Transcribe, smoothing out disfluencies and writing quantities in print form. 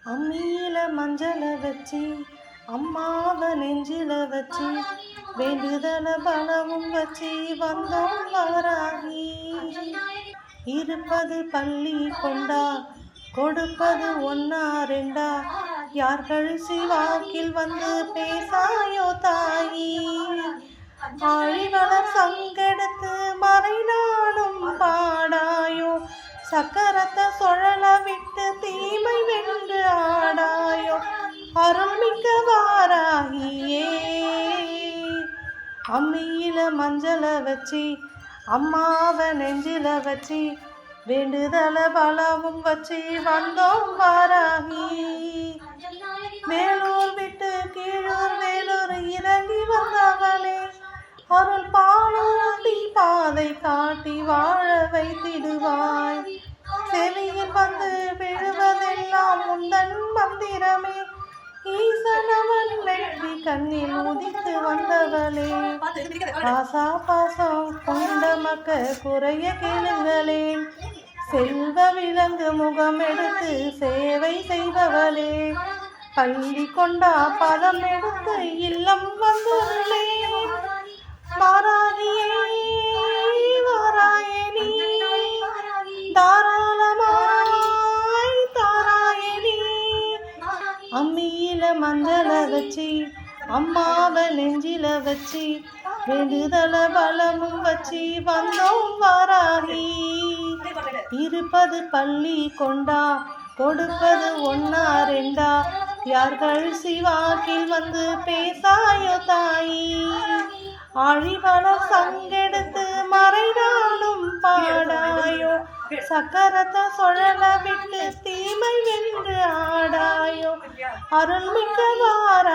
அம்மியில மஞ்சள வச்சு அம்மாவ நெஞ்சில வச்சு வேண்டுதல பலவும் வச்சு வந்தோம் வாராகி. இருப்பது பள்ளி கொண்டா கொடுப்பது ஒன்னா ரெண்டா யார்கள் சிவாக்கில் வந்து பேசாயோ தாயி. ஆழிவளர் சங்கெடுத்து மறைநாளும் பாடாயோ சக்கரத்தை சுழல விட்டு தீமை வென்று ஆடாயோ அருள்மிக்க வாராகியே. அம்மியில மஞ்சள வச்சு அம்மாவ நெஞ்சில வச்சு வேண்டுதல பலவும் வச்சு வந்தோம் வாராகி. மேலூர் விட்டு கீழூர் வேலூர் இறங்கி வந்தவளே அருள் பாலூட்டி பாதை காட்டி வாழ வைத்திடுவாய். செவியில் வந்து விழுவதெல்லாம் முந்தன் மந்திரமே ஈசனவன் வெற்றி கண்ணில் உதித்து வந்தவளே. பாசா பாசம் கொண்ட மக்க குறைய கேளுங்களே செல்வ விலங்கு முகம் எடுத்து சேவை செய்பவளே. பள்ளி கொண்டா பதம் எடுத்து இல்லம் வந்துள்ளே வாராகியே வாராயணி தாராளமாய் தாராயணி. அம்மியில மஞ்சள வச்சு அம்மாவ நெஞ்சில வச்சு வேண்டுதல பலமும் வச்சு வந்தோம் வாராகி. இருப்பது பள்ளி கொண்டா கொடுப்பது ஒன்னா ரெண்டா யார்கள் சிவாக்கில் வந்து பேசாயோ தாயி. ஆழிவளர் சங்கெடுத்து மறைநாளும் பாடாயோ சக்கரத்தை சுழல விட்டு தீமை வென்று ஆடாயோ அருள்மிக்க வார